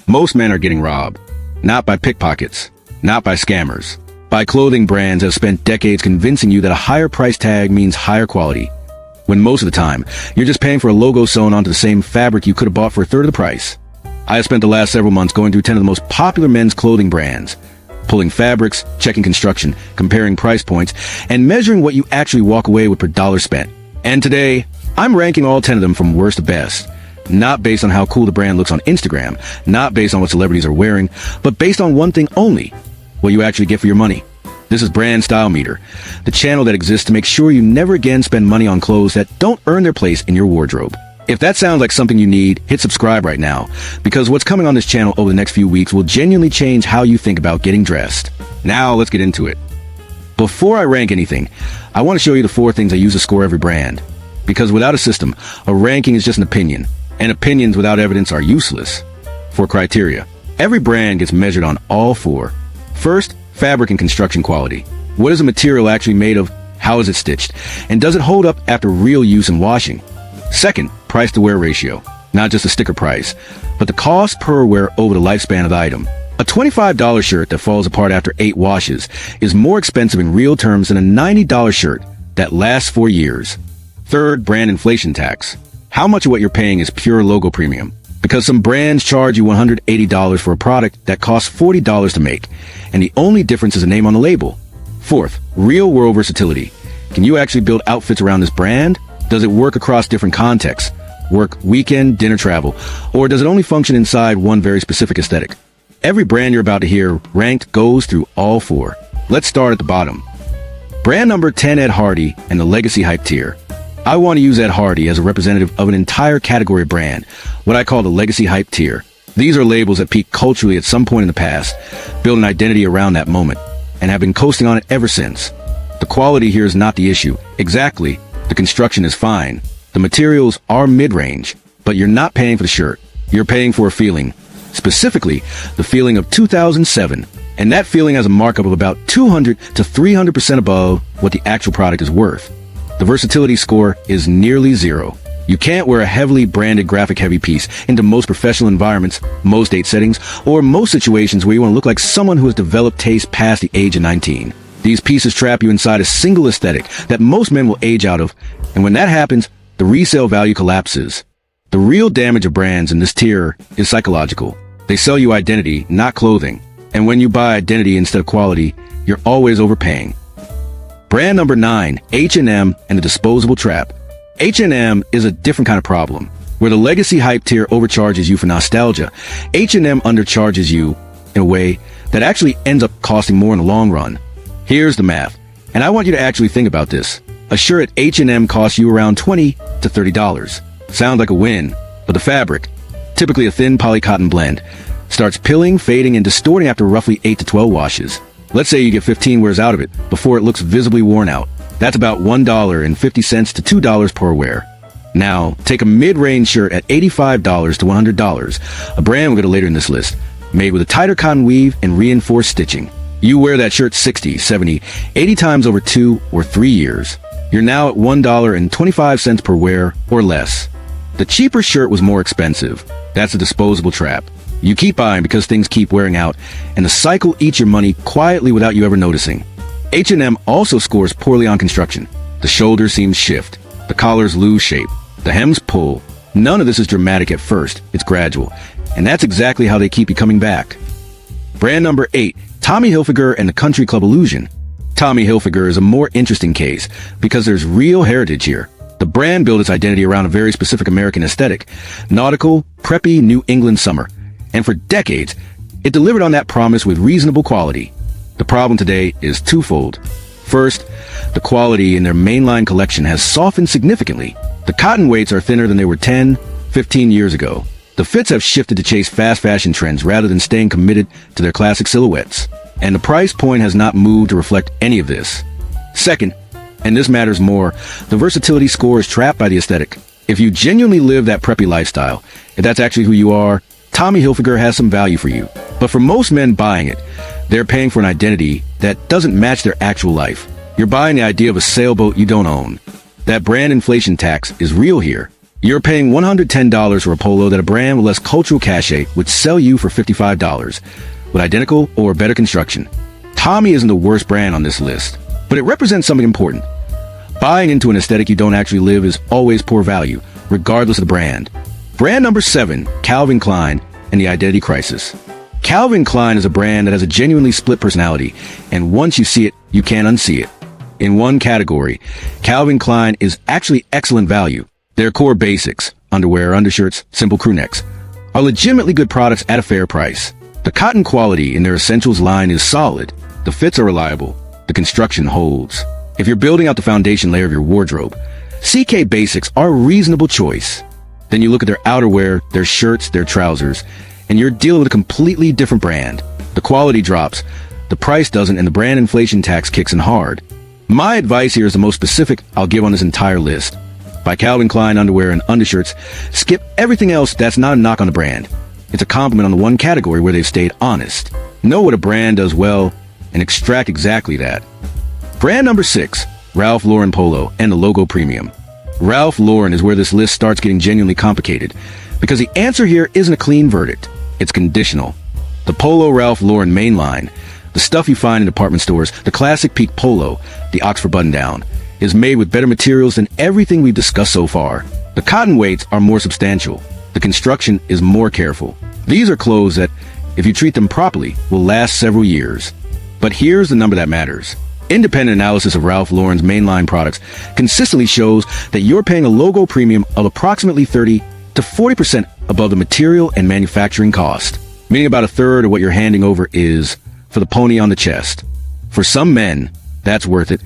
Most men are getting robbed. Not by pickpockets. Not by scammers. By clothing brands that have spent decades convincing you that a higher price tag means higher quality. When most of the time, you're just paying for a logo sewn onto the same fabric you could have bought for a third of the price. I have spent the last several months going through 10 of the most popular men's clothing brands, pulling fabrics, checking construction, comparing price points, and measuring what you actually walk away with per dollar spent. And today, I'm ranking all 10 of them from worst to best. Not based on how cool the brand looks on Instagram, not based on what celebrities are wearing, but based on one thing only: what you actually get for your money. This is Brand Style Meter, the channel that exists to make sure you never again spend money on clothes that don't earn their place in your wardrobe. If that sounds like something you need, hit subscribe right now, because what's coming on this channel over the next few weeks will genuinely change how you think about getting dressed. Now let's get into it. Before I rank anything, I want to show you the 4 things I use to score every brand. Because without a system, a ranking is just an opinion, and opinions without evidence are useless. 4 criteria. Every brand gets measured on all 4. First, fabric and construction quality. What is the material actually made of? How is it stitched? And does it hold up after real use and washing? Second, price to wear ratio. Not just a sticker price, but the cost per wear over the lifespan of the item. A $25 shirt that falls apart after 8 washes is more expensive in real terms than a $90 shirt that lasts 4 years. Third, brand inflation tax. How much of what you're paying is pure logo premium? Because some brands charge you $180 for a product that costs $40 to make, and the only difference is a name on the label. Fourth, real-world versatility. Can you actually build outfits around this brand? Does it work across different contexts? Work, weekend, dinner travel? Or does it only function inside one very specific aesthetic? Every brand you're about to hear ranked goes through all 4. Let's start at the bottom. Brand number 10, Ed Hardy and the Legacy Hype tier. I want to use Ed Hardy as a representative of an entire category brand, what I call the Legacy Hype tier. These are labels that peaked culturally at some point in the past, built an identity around that moment, and have been coasting on it ever since. The quality here is not the issue. Exactly. The construction is fine. The materials are mid-range, but you're not paying for the shirt. You're paying for a feeling. Specifically, the feeling of 2007. And that feeling has a markup of about 200 to 300% above what the actual product is worth. The versatility score is nearly 0. You can't wear a heavily branded graphic-heavy piece into most professional environments, most date settings, or most situations where you want to look like someone who has developed taste past the age of 19. These pieces trap you inside a single aesthetic that most men will age out of, and when that happens, the resale value collapses. The real damage of brands in this tier is psychological. They sell you identity, not clothing. And when you buy identity instead of quality, you're always overpaying. Brand number 9, H&M and the disposable trap. H&M is a different kind of problem. Where the Legacy Hype tier overcharges you for nostalgia, H&M undercharges you in a way that actually ends up costing more in the long run. Here's the math, and I want you to actually think about this. A shirt at H&M costs you around $20 to $30. Sounds like a win, but the fabric, typically a thin polycotton blend, starts pilling, fading, and distorting after roughly 8 to 12 washes. Let's say you get 15 wears out of it before it looks visibly worn out. That's about $1.50 to $2 per wear. Now, take a mid-range shirt at $85 to $100, a brand we'll get later in this list, made with a tighter cotton weave and reinforced stitching. You wear that shirt 60, 70, 80 times over 2 or 3 years. You're now at $1.25 per wear or less. The cheaper shirt was more expensive. That's a disposable trap. You keep buying because things keep wearing out, and the cycle eats your money quietly without you ever noticing. H&M also scores poorly on construction. The shoulder seams shift. The collars lose shape. The hems pull. None of this is dramatic at first. It's gradual. And that's exactly how they keep you coming back. Brand number 8, Tommy Hilfiger and the Country Club Illusion. Tommy Hilfiger is a more interesting case because there's real heritage here. The brand built its identity around a very specific American aesthetic. Nautical, preppy New England summer. And for decades, it delivered on that promise with reasonable quality. The problem today is twofold. First, the quality in their mainline collection has softened significantly. The cotton weights are thinner than they were 10, 15 years ago. The fits have shifted to chase fast fashion trends rather than staying committed to their classic silhouettes. And the price point has not moved to reflect any of this. Second, and this matters more, the versatility score is trapped by the aesthetic. If you genuinely live that preppy lifestyle, if that's actually who you are, Tommy Hilfiger has some value for you. But for most men buying it, they're paying for an identity that doesn't match their actual life. You're buying the idea of a sailboat you don't own. That brand inflation tax is real here. You're paying $110 for a polo that a brand with less cultural cachet would sell you for $55, with identical or better construction. Tommy isn't the worst brand on this list, but it represents something important. Buying into an aesthetic you don't actually live is always poor value, regardless of the brand. Brand number 7, Calvin Klein and the Identity Crisis. Calvin Klein is a brand that has a genuinely split personality, and once you see it, you can't unsee it. In one category, Calvin Klein is actually excellent value. Their core basics, underwear, undershirts, simple crew necks, are legitimately good products at a fair price. The cotton quality in their essentials line is solid. The fits are reliable. The construction holds. If you're building out the foundation layer of your wardrobe, CK Basics are a reasonable choice. Then you look at their outerwear, their shirts, their trousers, and you're dealing with a completely different brand. The quality drops, the price doesn't, and the brand inflation tax kicks in hard. My advice here is the most specific I'll give on this entire list. Buy Calvin Klein underwear and undershirts. Skip everything else that's not a knock on the brand. It's a compliment on the one category where they've stayed honest. Know what a brand does well and extract exactly that. Brand number 6, Ralph Lauren Polo and the Logo Premium. Ralph Lauren is where this list starts getting genuinely complicated, because the answer here isn't a clean verdict. It's conditional. The Polo Ralph Lauren mainline, the stuff you find in department stores, the classic peak polo, the Oxford button-down, is made with better materials than everything we've discussed so far. The cotton weights are more substantial. The construction is more careful. These are clothes that, if you treat them properly, will last several years. But here's the number that matters. Independent analysis of Ralph Lauren's mainline products consistently shows that you're paying a logo premium of approximately 30 to 40% above the material and manufacturing cost, meaning about a third of what you're handing over is for the pony on the chest. For some men, that's worth it.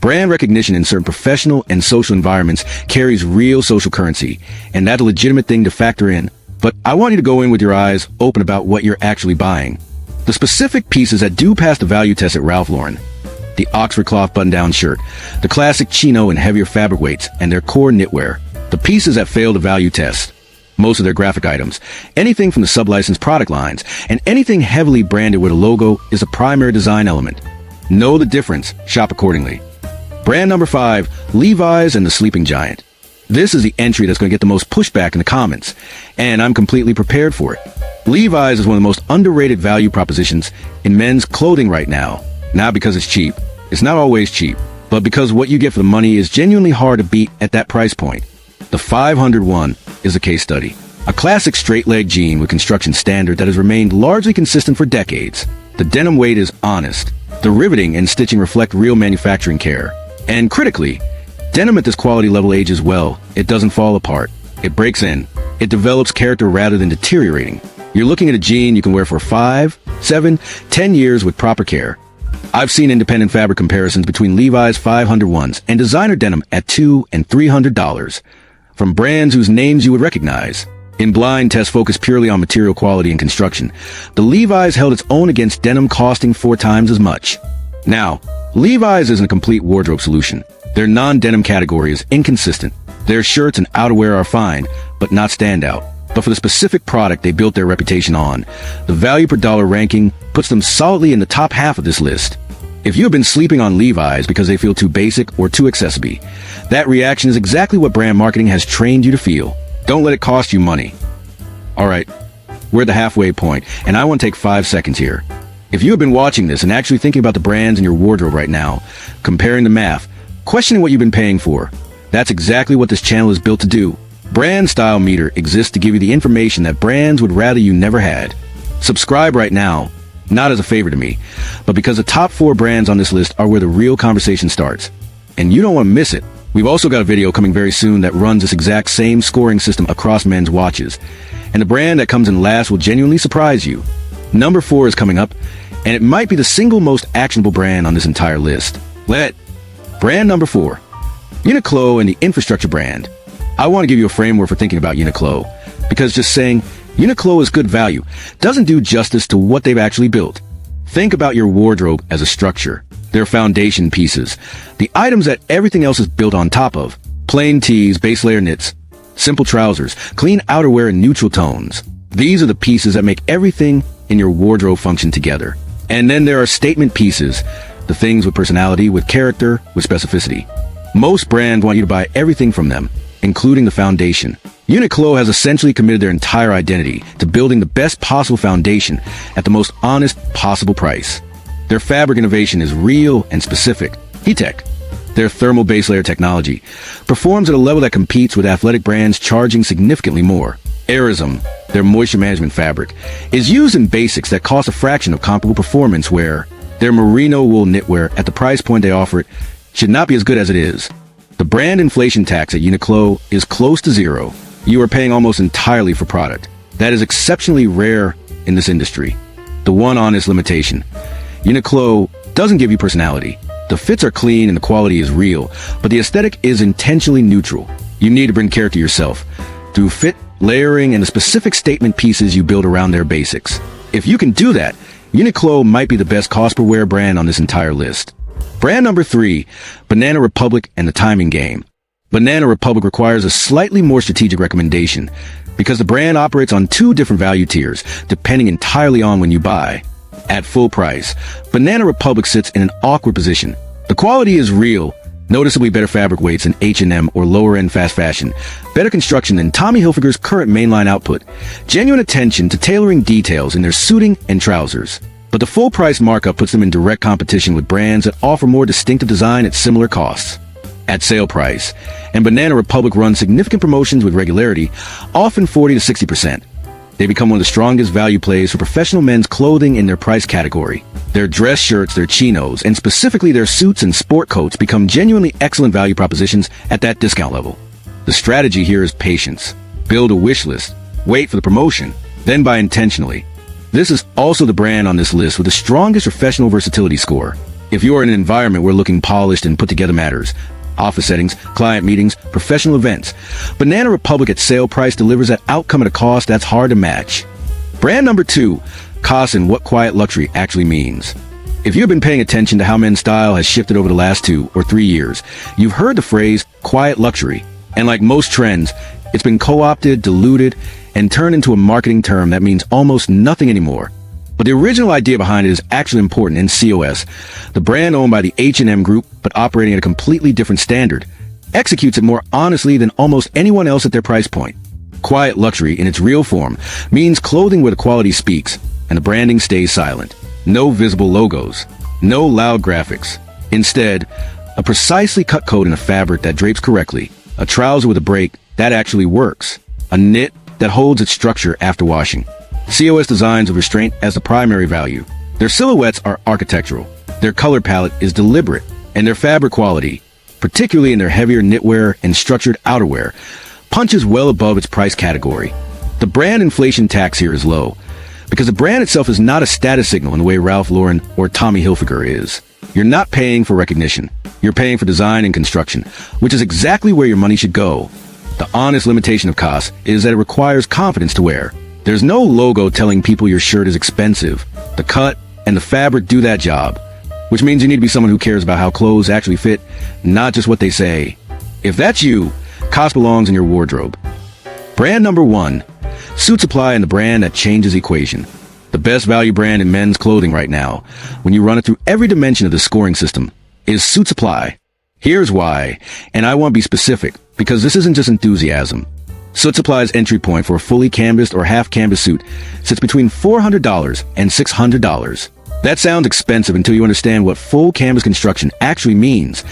Brand recognition in certain professional and social environments carries real social currency, and that's a legitimate thing to factor in. But I want you to go in with your eyes open about what you're actually buying. The specific pieces that do pass the value test at Ralph Lauren: the Oxford cloth button-down shirt, the classic chino and heavier fabric weights, and their core knitwear. The pieces that fail the value test: most of their graphic items, anything from the sub-licensed product lines, and anything heavily branded with a logo is a primary design element. Know the difference. Shop accordingly. Brand number 5, Levi's and the Sleeping Giant. This is the entry that's going to get the most pushback in the comments, and I'm completely prepared for it. Levi's is one of the most underrated value propositions in men's clothing right now. Not because it's cheap. It's not always cheap, but because what you get for the money is genuinely hard to beat at that price point. The 501 is a case study. A classic straight-leg jean with construction standard that has remained largely consistent for decades. The denim weight is honest. The riveting and stitching reflect real manufacturing care. And critically, denim at this quality level ages well. It doesn't fall apart. It breaks in. It develops character rather than deteriorating. You're looking at a jean you can wear for 5, 7, 10 years with proper care. I've seen independent fabric comparisons between Levi's 501s and designer denim at $200 and $300 from brands whose names you would recognize. In blind tests focused purely on material quality and construction, the Levi's held its own against denim costing 4 times as much. Now, Levi's isn't a complete wardrobe solution. Their non-denim category is inconsistent. Their shirts and outerwear are fine, but not standout. But for the specific product they built their reputation on, the value per dollar ranking puts them solidly in the top half of this list. If you have been sleeping on Levi's because they feel too basic or too accessible, that reaction is exactly what brand marketing has trained you to feel. Don't let it cost you money. Alright, we're at the halfway point, and I want to take 5 seconds here. If you have been watching this and actually thinking about the brands in your wardrobe right now, comparing the math, questioning what you've been paying for, that's exactly what this channel is built to do. Brand Style Meter exists to give you the information that brands would rather you never had. Subscribe right now, not as a favor to me, but because the top 4 brands on this list are where the real conversation starts. And you don't want to miss it. We've also got a video coming very soon that runs this exact same scoring system across men's watches. And the brand that comes in last will genuinely surprise you. Number 4 is coming up, and it might be the single most actionable brand on this entire list. Brand number 4, Uniqlo and the infrastructure brand. I want to give you a framework for thinking about Uniqlo, because just saying Uniqlo is good value doesn't do justice to what they've actually built. Think about your wardrobe as a structure, their foundation pieces, the items that everything else is built on top of: plain tees, base layer knits, simple trousers, clean outerwear, and neutral tones. These are the pieces that make everything in your wardrobe function together. And then there are statement pieces, the things with personality, with character, with specificity. Most brands want you to buy everything from them, including the foundation. Uniqlo has essentially committed their entire identity to building the best possible foundation at the most honest possible price. Their fabric innovation is real and specific. Heat-Tech, their thermal base layer technology, performs at a level that competes with athletic brands charging significantly more. Aerism, their moisture management fabric, is used in basics that cost a fraction of comparable performance wear. Their merino wool knitwear, at the price point they offer it, should not be as good as it is. The brand inflation tax at Uniqlo is close to zero. You are paying almost entirely for product. That is exceptionally rare in this industry. The one honest limitation: Uniqlo doesn't give you personality. The fits are clean and the quality is real, but the aesthetic is intentionally neutral. You need to bring character yourself through fit, layering, and the specific statement pieces you build around their basics. If you can do that, Uniqlo might be the best cost per wear brand on this entire list. Brand number 3, Banana Republic and the timing game. Banana Republic requires a slightly more strategic recommendation because the brand operates on 2 different value tiers, depending entirely on when you buy. At full price, Banana Republic sits in an awkward position. The quality is real, noticeably better fabric weights than H&M or lower-end fast fashion, better construction than Tommy Hilfiger's current mainline output, genuine attention to tailoring details in their suiting and trousers. But the full-price markup puts them in direct competition with brands that offer more distinctive design at similar costs. At sale price, and Banana Republic runs significant promotions with regularity, often 40 to 60%. They become one of the strongest value plays for professional men's clothing in their price category. Their dress shirts, their chinos, and specifically their suits and sport coats become genuinely excellent value propositions at that discount level. The strategy here is patience. Build a wish list, wait for the promotion, then buy intentionally. This is also the brand on this list with the strongest professional versatility score. If you are in an environment where looking polished and put together matters, office settings, client meetings, professional events, Banana Republic at sale price delivers that outcome at a cost that's hard to match. Brand number 2, COS, and what quiet luxury actually means. If you've been paying attention to how men's style has shifted over the last 2 or 3 years, you've heard the phrase quiet luxury. And like most trends, it's been co-opted, diluted, and turned into a marketing term that means almost nothing anymore. But the original idea behind it is actually important in COS. The brand owned by the H&M Group, but operating at a completely different standard, executes it more honestly than almost anyone else at their price point. Quiet luxury, in its real form, means clothing where the quality speaks, and the branding stays silent. No visible logos. No loud graphics. Instead, a precisely cut coat in a fabric that drapes correctly. A trouser with a break that actually works. A knit that holds its structure after washing. COS designs with restraint as the primary value. Their silhouettes are architectural, their color palette is deliberate, and their fabric quality, particularly in their heavier knitwear and structured outerwear, punches well above its price category. The brand inflation tax here is low, because the brand itself is not a status signal in the way Ralph Lauren or Tommy Hilfiger is. You're not paying for recognition, you're paying for design and construction, which is exactly where your money should go. The honest limitation of COS is that it requires confidence to wear. There's no logo telling people your shirt is expensive. The cut and the fabric do that job, which means you need to be someone who cares about how clothes actually fit, not just what they say. If that's you, COS belongs in your wardrobe. Brand number 1, Suit Supply, and the brand that changes the equation. The best value brand in men's clothing right now, when you run it through every dimension of the scoring system, is Suit Supply. Here's why, and I want to be specific, because this isn't just enthusiasm. Suit Supply's entry point for a fully canvassed or half-canvas suit sits between $400 and $600. That sounds expensive until you understand what full canvas construction actually means.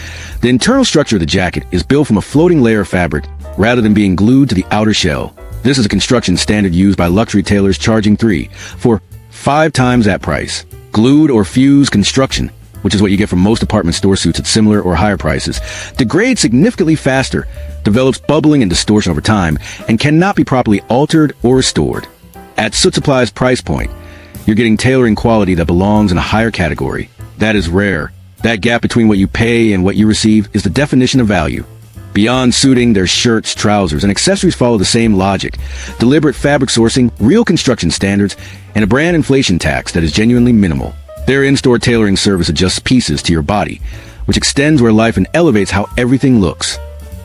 The internal structure of the jacket is built from a floating layer of fabric rather than being glued to the outer shell. This is a construction standard used by luxury tailors charging 3, 4, 5 times that price. Glued or fused construction, which is what you get from most department store suits at similar or higher prices, degrades significantly faster, develops bubbling and distortion over time, and cannot be properly altered or restored. At Suit Supply's price point, you're getting tailoring quality that belongs in a higher category. That is rare. That gap between what you pay and what you receive is the definition of value. Beyond suiting, their shirts, trousers, and accessories follow the same logic. Deliberate fabric sourcing, real construction standards, and a brand inflation tax that is genuinely minimal. Their in-store tailoring service adjusts pieces to your body, which extends where life and elevates how everything looks.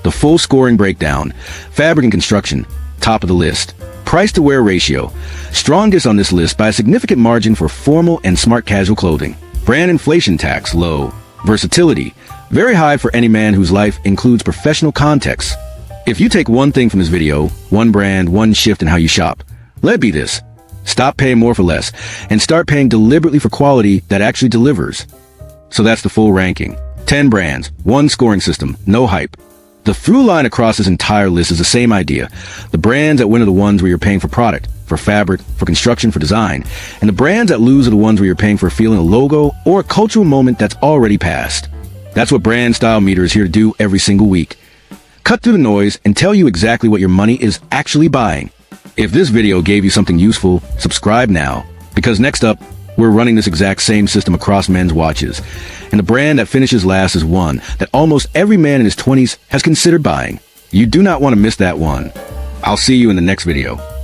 The full scoring breakdown, fabric and construction, top of the list. Price to wear ratio, strongest on this list by a significant margin for formal and smart casual clothing. Brand inflation tax, low. Versatility, very high for any man whose life includes professional contexts. If you take one thing from this video, one brand, one shift in how you shop, let it be this. Stop paying more for less and start paying deliberately for quality that actually delivers. So that's the full ranking. 10 brands, one scoring system, no hype. The through line across this entire list is the same idea. The brands that win are the ones where you're paying for product, for fabric, for construction, for design. And the brands that lose are the ones where you're paying for feeling a logo or a cultural moment that's already passed. That's what Brand Style Meter is here to do every single week. Cut through the noise and tell you exactly what your money is actually buying. If this video gave you something useful, subscribe now, because next up, we're running this exact same system across men's watches. And the brand that finishes last is one that almost every man in his 20s has considered buying. You do not want to miss that one. I'll see you in the next video.